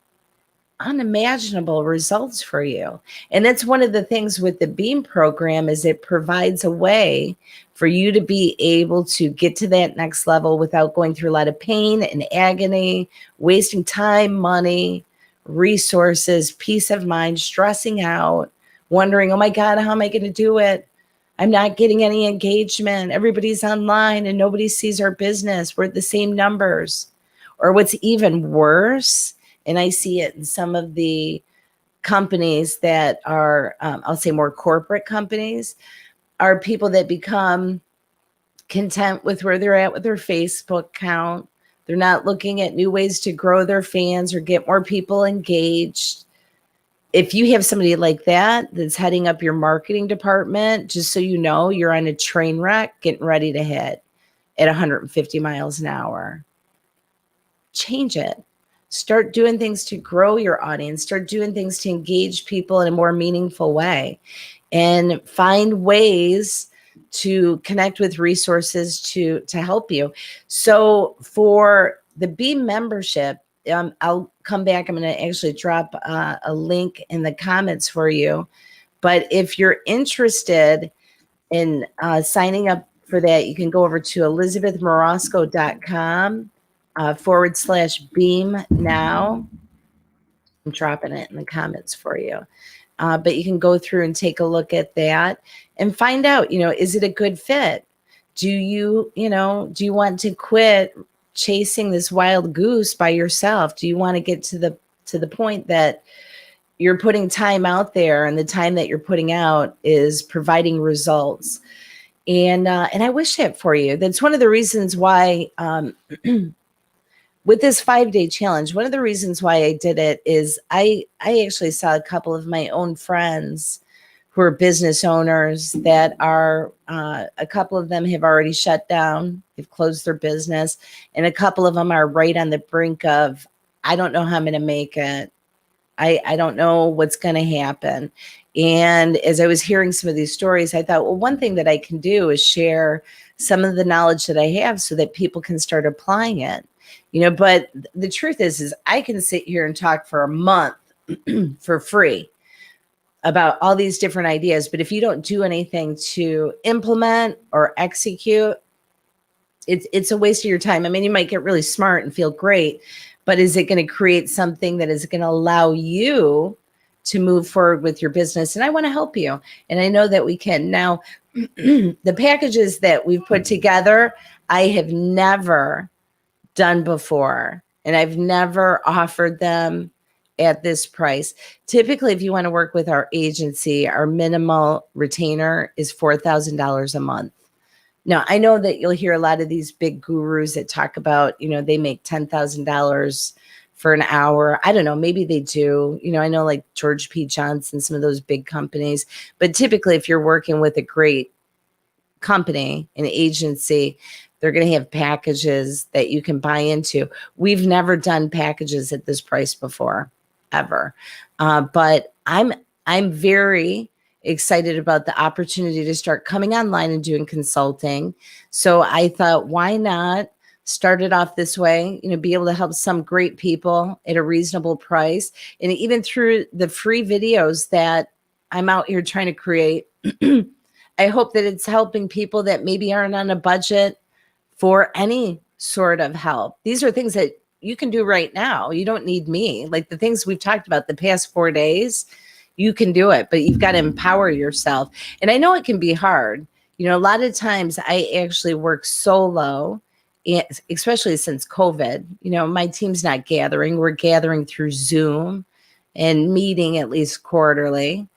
unimaginable results for you. And that's one of the things with the BEAM program is it provides a way for you to be able to get to that next level without going through a lot of pain and agony, wasting time, money, resources, peace of mind, stressing out, wondering, oh my God, how am I going to do it? I'm not getting any engagement. Everybody's online and nobody sees our business. We're at the same numbers. Or what's even worse, and I see it in some of the companies that are, I'll say more corporate companies, are people that become content with where they're at with their Facebook count. They're not looking at new ways to grow their fans or get more people engaged. If you have somebody like that that's heading up your marketing department, just so you know, you're on a train wreck getting ready to hit at 150 miles an hour. Change it. Start doing things to grow your audience. Start doing things to engage people in a more meaningful way, and find ways to connect with resources to help you. So for the BEAM membership, I'll come back. I'm going to actually drop a link in the comments for you. But if you're interested in signing up for that, you can go over to elizabethmarasco.com /BEAM now. I'm dropping it in the comments for you. But you can go through and take a look at that and find out, is it a good fit? Do you want to quit chasing this wild goose by yourself? Do you want to get to the point that you're putting time out there, and the time that you're putting out is providing results? And I wish that for you. That's one of the reasons why, with this 5-day challenge, one of the reasons why I did it is I actually saw a couple of my own friends who are business owners that are, a couple of them have already shut down, they've closed their business, and a couple of them are right on the brink of, I don't know how I'm going to make it. I don't know what's going to happen. And as I was hearing some of these stories, I thought, well, one thing that I can do is share some of the knowledge that I have so that people can start applying it. But the truth is I can sit here and talk for a month for free about all these different ideas. But if you don't do anything to implement or execute, it's a waste of your time. I mean, you might get really smart and feel great, but is it going to create something that is going to allow you to move forward with your business? And I want to help you. And I know that we can. Now, the packages that we've put together, I have never done before, and I've never offered them at this price. Typically, if you want to work with our agency, our minimal retainer is $4,000 a month. Now, I know that you'll hear a lot of these big gurus that talk about, they make $10,000 for an hour. I don't know, maybe they do. I know like George P. Johnson, some of those big companies. But typically, if you're working with a great company, an agency, they're going to have packages that you can buy into. We've never done packages at this price before, ever. But I'm very excited about the opportunity to start coming online and doing consulting. So I thought, why not start it off this way, be able to help some great people at a reasonable price. And even through the free videos that I'm out here trying to create, I hope that it's helping people that maybe aren't on a budget for any sort of help. These are things that you can do right now. You don't need me. Like the things we've talked about the past 4 days, you can do it, but you've got to empower yourself. And I know it can be hard. A lot of times I actually work solo, especially since COVID. My team's not gathering. We're gathering through Zoom and meeting at least quarterly.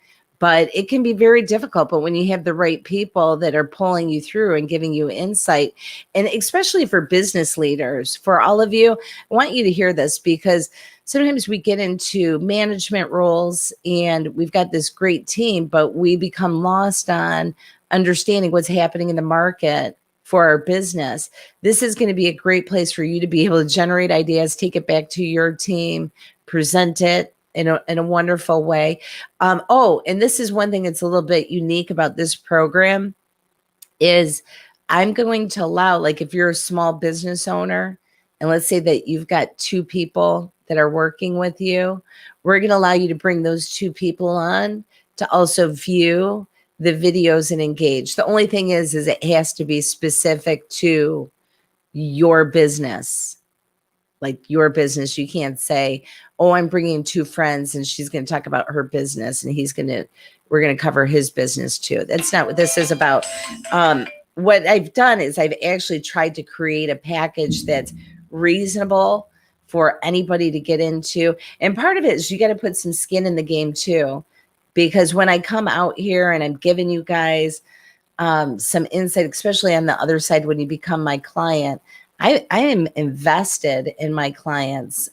But it can be very difficult. But when you have the right people that are pulling you through and giving you insight, and especially for business leaders, for all of you, I want you to hear this, because sometimes we get into management roles and we've got this great team, but we become lost on understanding what's happening in the market for our business. This is going to be a great place for you to be able to generate ideas, take it back to your team, present it in a wonderful way. And this is one thing that's a little bit unique about this program is I'm going to allow, like if you're a small business owner, and let's say that you've got 2 people that are working with you, we're going to allow you to bring those 2 people on to also view the videos and engage. The only thing is it has to be specific to your business. Like your business. You can't say, oh, I'm bringing 2 friends and she's going to talk about her business and we're going to cover his business too. That's not what this is about. What I've done is I've actually tried to create a package that's reasonable for anybody to get into. And part of it is you got to put some skin in the game too, because when I come out here and I'm giving you guys some insight, especially on the other side, when you become my client, I am invested in my clients.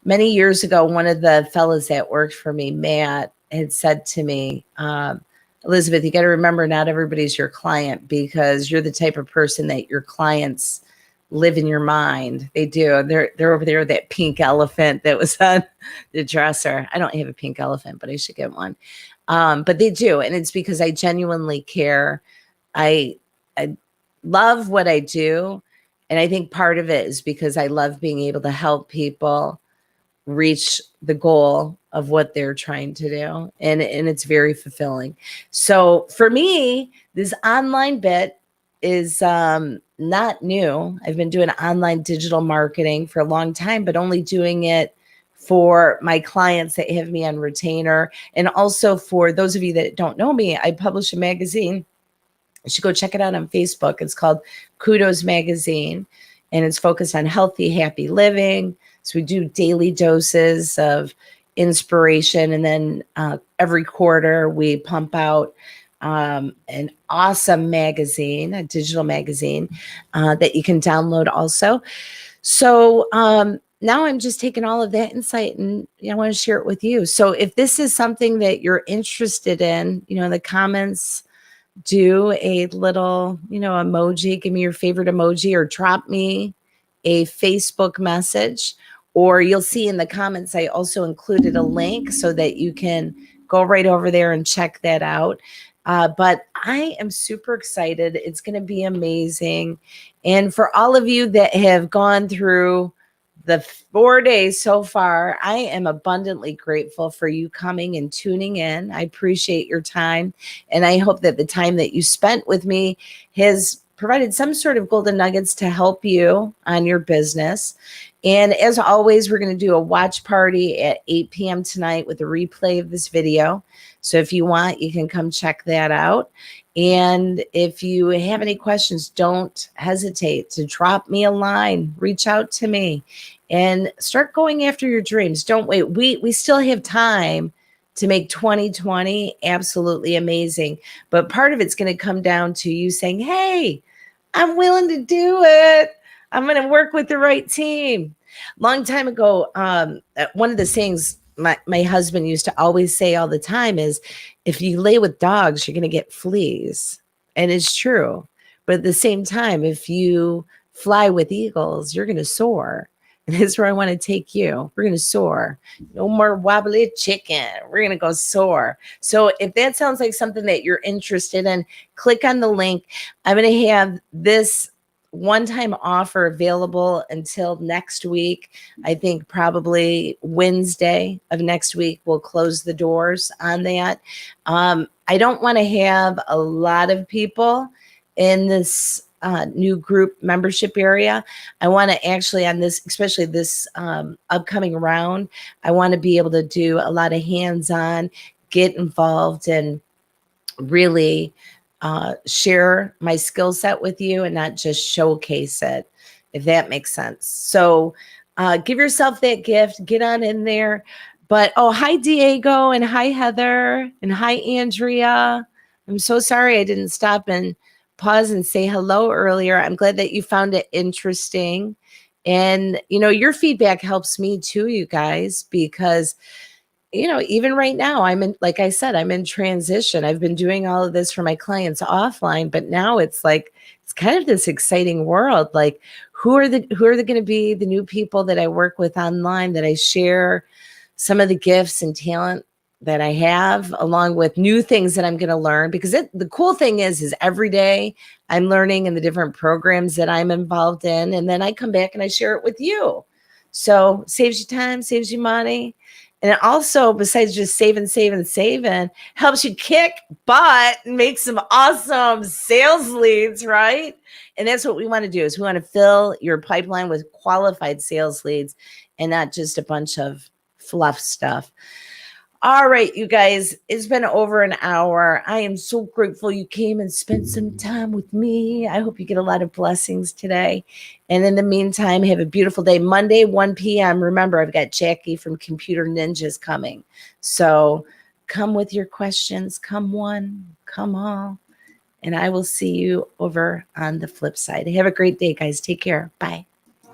Many years ago, one of the fellows that worked for me, Matt, had said to me, Elizabeth, you got to remember not everybody's your client, because you're the type of person that your clients live in your mind. They do. They're over there, that pink elephant that was on the dresser. I don't have a pink elephant, but I should get one. But they do. And it's because I genuinely care. I love what I do. And I think part of it is because I love being able to help people reach the goal of what they're trying to do. And it's very fulfilling. So for me, this online bit is not new. I've been doing online digital marketing for a long time, but only doing it for my clients that have me on retainer. And also for those of you that don't know me, I publish a magazine You should go check it out on Facebook. It's called Kudos Magazine, and it's focused on healthy, happy living. So we do daily doses of inspiration, and then every quarter we pump out an awesome magazine, a digital magazine that you can download also. So now I'm just taking all of that insight and I want to share it with you. So if this is something that you're interested in, in the comments, do a little, emoji, give me your favorite emoji, or drop me a Facebook message. Or you'll see in the comments, I also included a link so that you can go right over there and check that out. But I am super excited. It's going to be amazing. And for all of you that have gone through the 4 days so far, I am abundantly grateful for you coming and tuning in. I appreciate your time. And I hope that the time that you spent with me has provided some sort of golden nuggets to help you on your business. And as always, we're going to do a watch party at 8 p.m. tonight with a replay of this video. So if you want, you can come check that out. And if you have any questions, don't hesitate to drop me a line, reach out to me, and start going after your dreams. Don't wait. We still have time to make 2020 absolutely amazing. But part of it's going to come down to you saying, hey, I'm willing to do it. I'm going to work with the right team. Long time ago, one of the sayings my husband used to always say all the time is, if you lay with dogs, you're going to get fleas. And it's true. But at the same time, if you fly with eagles, you're going to soar. And that's where I want to take you. We're going to soar. No more wobbly chicken. We're going to go soar. So if that sounds like something that you're interested in, click on the link. I'm going to have this one-time offer available until next week. I think probably Wednesday of next week we'll close the doors on that. I don't want to have a lot of people in this new group membership area. I want to actually, on this, especially this upcoming round, I want to be able to do a lot of hands-on, get involved, and really share my skill set with you and not just showcase it, if that makes sense. So give yourself that gift, get on in there. But hi Diego, and hi Heather, and hi Andrea. I'm so sorry I didn't stop and pause and say hello earlier. I'm glad that you found it interesting. And your feedback helps me too, you guys, because even right now, like I said, I'm in transition. I've been doing all of this for my clients offline, but now it's like, it's kind of this exciting world. Like, who are going to be the new people that I work with online, that I share some of the gifts and talent that I have, along with new things that I'm going to learn. Because the cool thing is every day I'm learning in the different programs that I'm involved in, and then I come back and I share it with you. So saves you time, saves you money. And it also, besides just saving, helps you kick butt and make some awesome sales leads, right? And that's what we want to do, is we want to fill your pipeline with qualified sales leads and not just a bunch of fluff stuff. All right, you guys, it's been over an hour. I am so grateful you came and spent some time with me. I hope you get a lot of blessings today. And in the meantime, have a beautiful day. Monday, 1 p.m. Remember, I've got Jackie from Computer Ninjas coming. So come with your questions. Come one, come all. And I will see you over on the flip side. Have a great day, guys. Take care. Bye.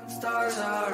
Stars are